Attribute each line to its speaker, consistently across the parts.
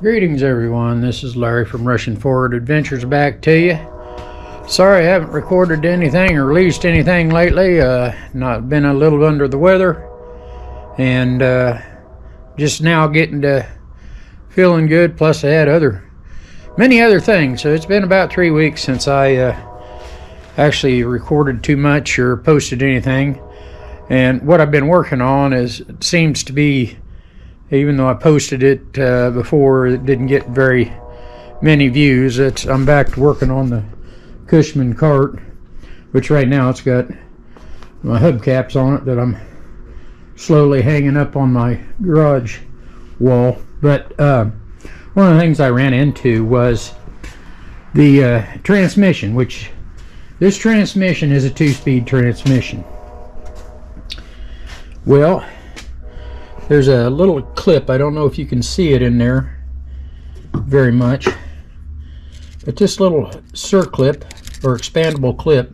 Speaker 1: Greetings everyone, this is Larry from Russian Forward Adventures back to you. Sorry I haven't recorded anything or released anything lately. Not been a little under the weather and just now getting to feeling good, plus I had many other things. So it's been about 3 weeks since I actually recorded too much or posted anything. And what I've been working on it seems to be, even though I posted it before, it didn't get very many views. I'm back to working on the Cushman cart, which right now it's got my hubcaps on it that I'm slowly hanging up on my garage wall. But one of the things I ran into was the transmission, which this transmission is a 2-speed transmission. Well, there's a little clip, I don't know if you can see it in there very much, but this little circlip or expandable clip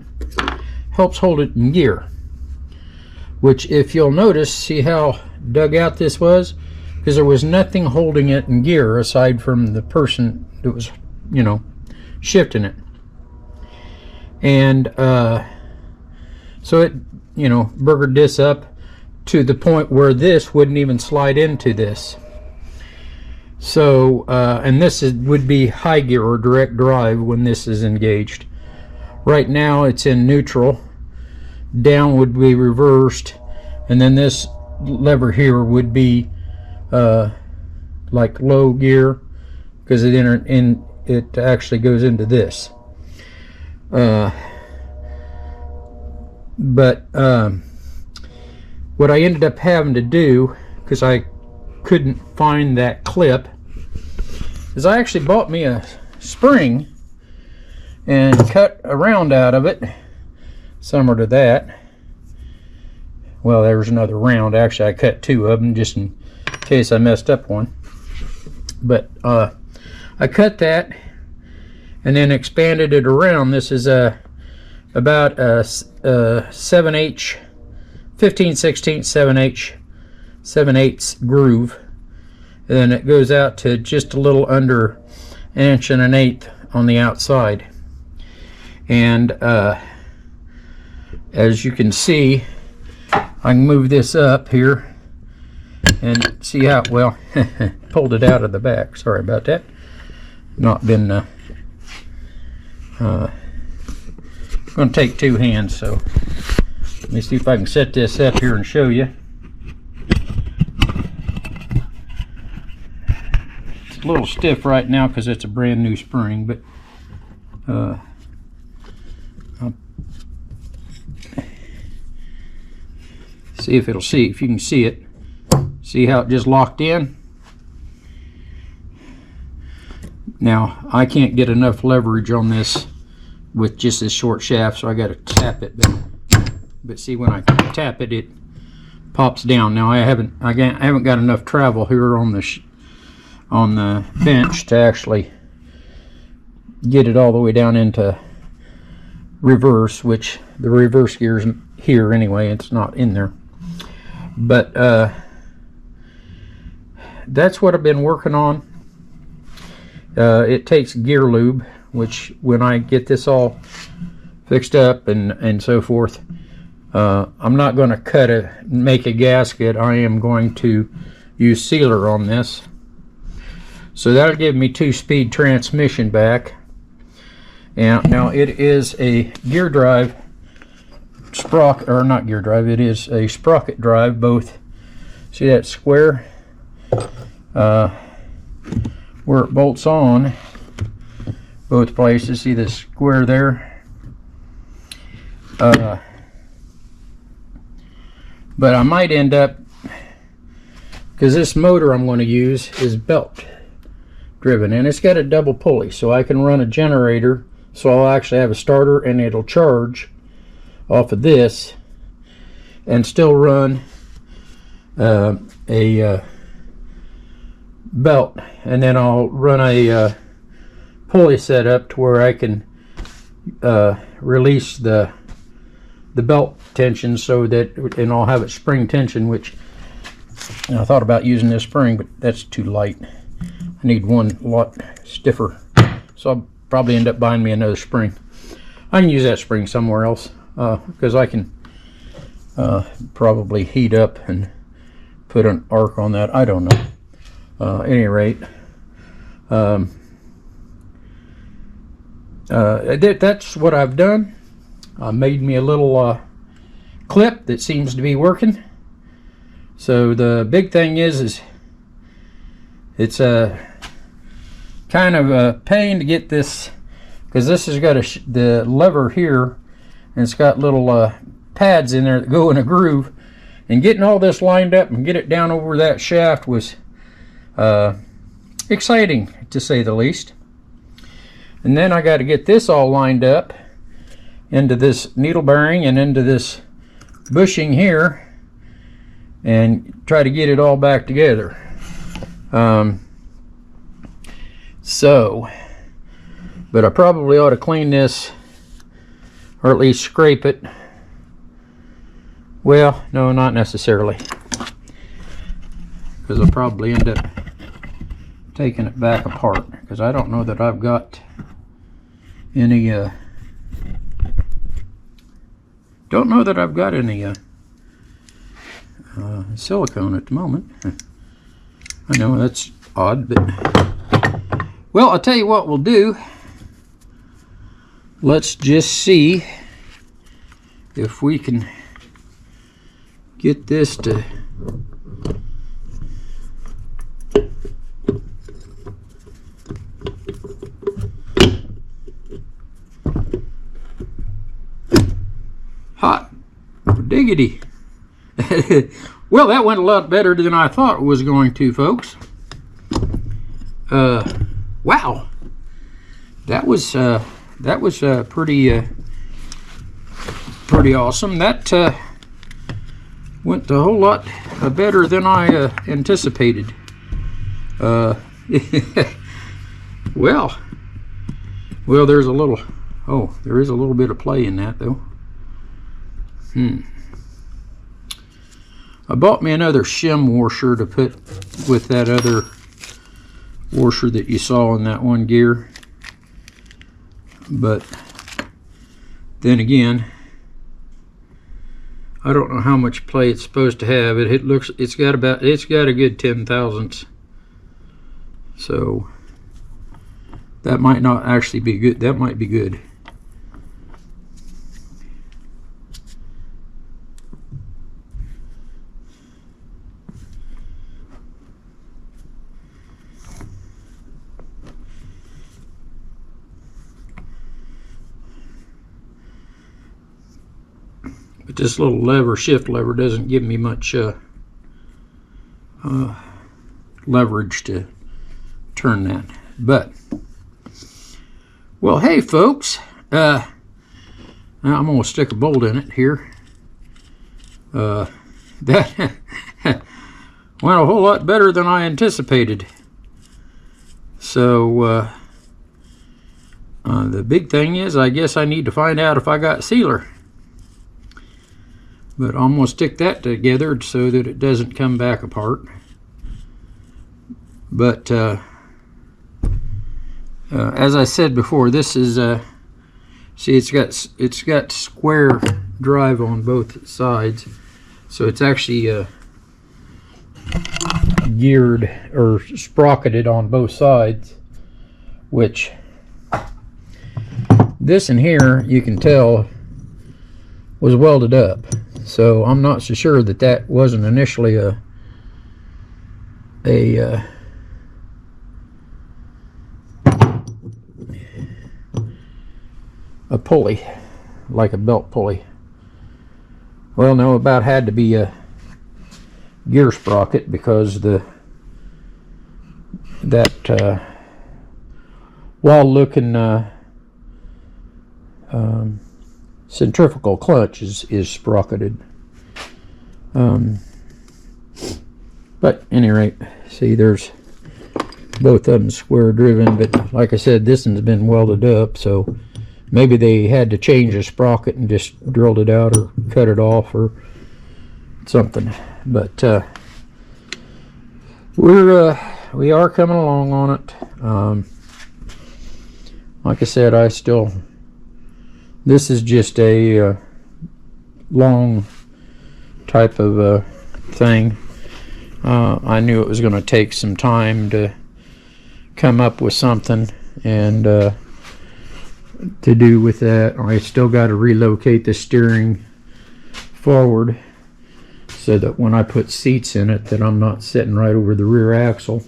Speaker 1: helps hold it in gear, which, if you'll notice, see how dug out this was? Because there was nothing holding it in gear aside from the person that was, shifting it. And so it, burgered this up to the point where this wouldn't even slide into this. So, and this would be high gear or direct drive when this is engaged. Right now it's in neutral. Down would be reversed, and then this lever here would be like low gear, because it actually goes into this. What I ended up having to do, because I couldn't find that clip, is I actually bought me a spring and cut a round out of it, similar to that. Well, there was another round. Actually, I cut 2 of them just in case I messed up one. But I cut that and then expanded it around. This is about a 7/8, 15/16, 7/8 groove, and then it goes out to just a little under 1 1/8 on the outside. And as you can see, I can move this up here and see how well pulled it out of the back. Sorry about that. Not been going to take 2 hands, so let me see if I can set this up here and show you. It's a little stiff right now because it's a brand new spring, but I'll see if if you can see it. See how it just locked in? Now, I can't get enough leverage on this with just this short shaft, so I got to tap it. But see, when I tap it, it pops down. Now I haven't got enough travel here on the bench to actually get it all the way down into reverse, which the reverse gear's here anyway. It's not in there. But that's what I've been working on. It takes gear lube, which when I get this all fixed up and so forth, I'm not going to make a gasket. I am going to use sealer on this. So that'll give me 2-speed transmission back. And now it is a gear drive sprocket, or not gear drive, it is a sprocket drive, both. See that square where it bolts on both places? See the square there? But I might end up, because this motor I'm going to use is belt driven, and it's got a double pulley, so I can run a generator. So I'll actually have a starter and it'll charge off of this and still run a belt, and then I'll run a pulley set up to where I can release the belt tension, so that, and I'll have it spring tension, which I thought about using this spring, but that's too light. I need one a lot stiffer. So I'll probably end up buying me another spring. I can use that spring somewhere else because I can probably heat up and put an arc on that. I don't know. Any rate, that's what I've done. I made me a little clip that seems to be working. So the big thing is it's a kind of a pain to get this, because this has got the lever here, and it's got little pads in there that go in a groove, and getting all this lined up and get it down over that shaft was exciting, to say the least. And then I got to get this all lined up into this needle bearing and into this bushing here, and try to get it all back together. But I probably ought to clean this, or at least scrape it. Well, no, not necessarily, because I'll probably end up taking it back apart, because I don't know that I've got any silicone at the moment. I know that's odd, but well, I'll tell you what we'll do. Let's just see if we can get this to hot diggity. Well, that went a lot better than I thought it was going to, folks. Wow, that was pretty awesome. That went a whole lot better than I anticipated. Well, there's a little. Oh, there is a little bit of play in that, though. I bought me another shim washer to put with that other washer that you saw in that one gear, but then again, I don't know how much play it's supposed to have. It's got a good 10 thousandths, so that might not actually be good. That might be good. But this little lever, shift lever, doesn't give me much leverage to turn that. But, well, hey folks, now I'm going to stick a bolt in it here. That went a whole lot better than I anticipated. So, the big thing is, I guess I need to find out if I got sealer. But I'm going to stick that together so that it doesn't come back apart. But as I said before, this is see, it's got square drive on both sides, so it's actually geared or sprocketed on both sides. Which this in here, you can tell, was welded up. So I'm not so sure that that wasn't initially a pulley, like a belt pulley. Well, no, about had to be a gear sprocket, because that wall-looking centrifugal clutch is sprocketed. But at any rate, see, there's both of them square driven, but like I said, this one's been welded up, so maybe they had to change the sprocket and just drilled it out or cut it off or something. But we're we are coming along on it. Like I said, this is just a long type of thing. I knew it was going to take some time to come up with something and to do with that. I still got to relocate the steering forward so that when I put seats in it that I'm not sitting right over the rear axle,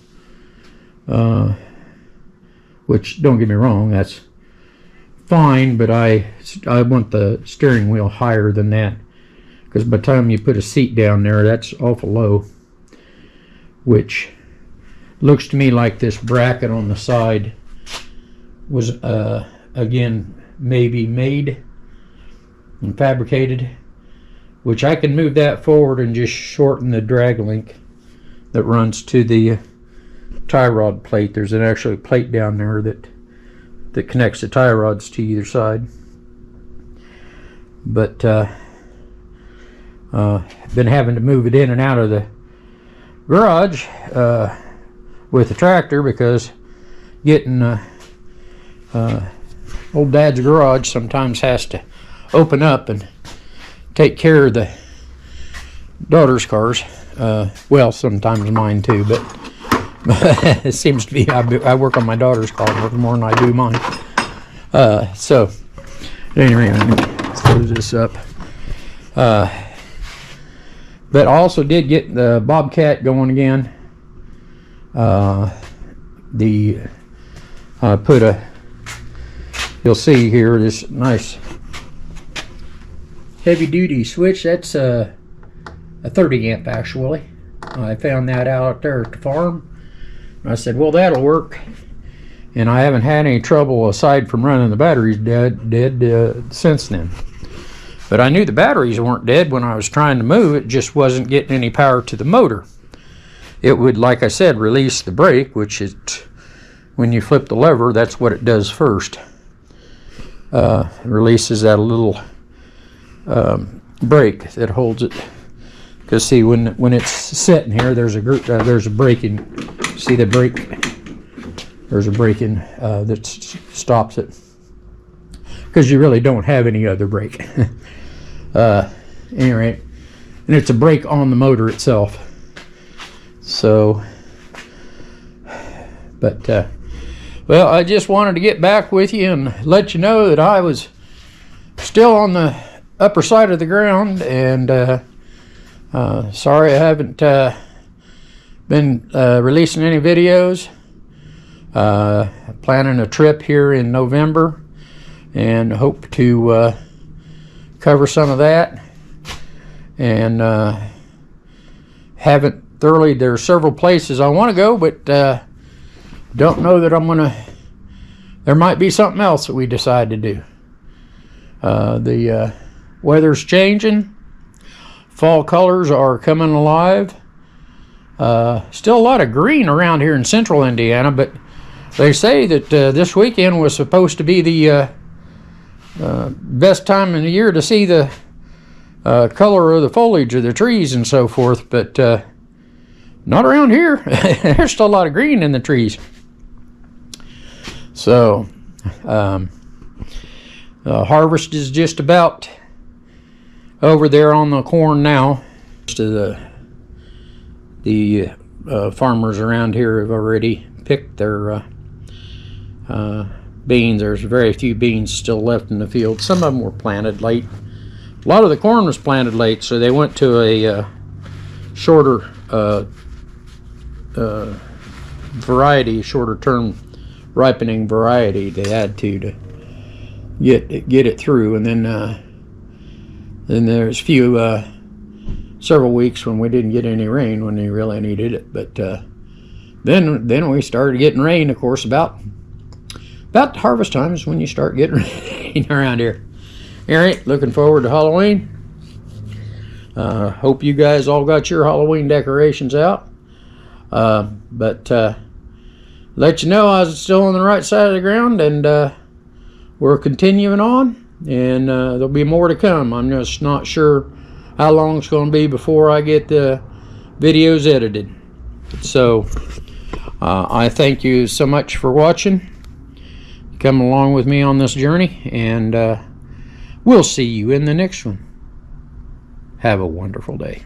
Speaker 1: which, don't get me wrong, that's fine, but I want the steering wheel higher than that, because by the time you put a seat down there, that's awful low, which looks to me like this bracket on the side was again maybe made and fabricated, which I can move that forward and just shorten the drag link that runs to the tie rod plate. There's an actual plate down there that connects the tie rods to either side. But been having to move it in and out of the garage with the tractor, because getting old Dad's garage sometimes has to open up and take care of the daughter's cars. Well, sometimes mine too, but it seems to be I work on my daughter's car more than I do mine. So anyway, let's close this up. But I also did get the Bobcat going again. Put a, you'll see here, this nice heavy duty switch. That's a 30 amp actually. I found that out there at the farm. I said, well, that'll work. And I haven't had any trouble aside from running the batteries dead since then. But I knew the batteries weren't dead when I was trying to move. It just wasn't getting any power to the motor. It would, like I said, release the brake, which is when you flip the lever, that's what it does first. It releases that little brake that holds it. Because see, when it's sitting here, there's a braking. See the brake? There's a braking that stops it. Because you really don't have any other brake. Anyway, and it's a brake on the motor itself. So, but well, I just wanted to get back with you and let you know that I was still on the upper side of the ground, and sorry I haven't been releasing any videos. Planning a trip here in November and hope to cover some of that, and haven't thoroughly, there are several places I want to go, but don't know that I'm gonna, there might be something else that we decide to do. The weather's changing, fall colors are coming alive. Still a lot of green around here in central Indiana, but they say that this weekend was supposed to be the best time in the year to see the color of the foliage of the trees and so forth, but not around here. There's still a lot of green in the trees. So harvest is just about over there on the corn now. Most of the farmers around here have already picked their beans. There's very few beans still left in the field. Some of them were planted late. A lot of the corn was planted late, so they went to a shorter variety, shorter term ripening variety. They had to get it through, and then there's several weeks when we didn't get any rain when we really needed it. But then we started getting rain, of course. About harvest time is when you start getting rain around here. All right, looking forward to Halloween. Hope you guys all got your Halloween decorations out. But let you know I was still on the right side of the ground, and we're continuing on, and there'll be more to come. I'm just not sure how long it's going to be before I get the videos edited. So I thank you so much for watching. Come along with me on this journey, and we'll see you in the next one. Have a wonderful day.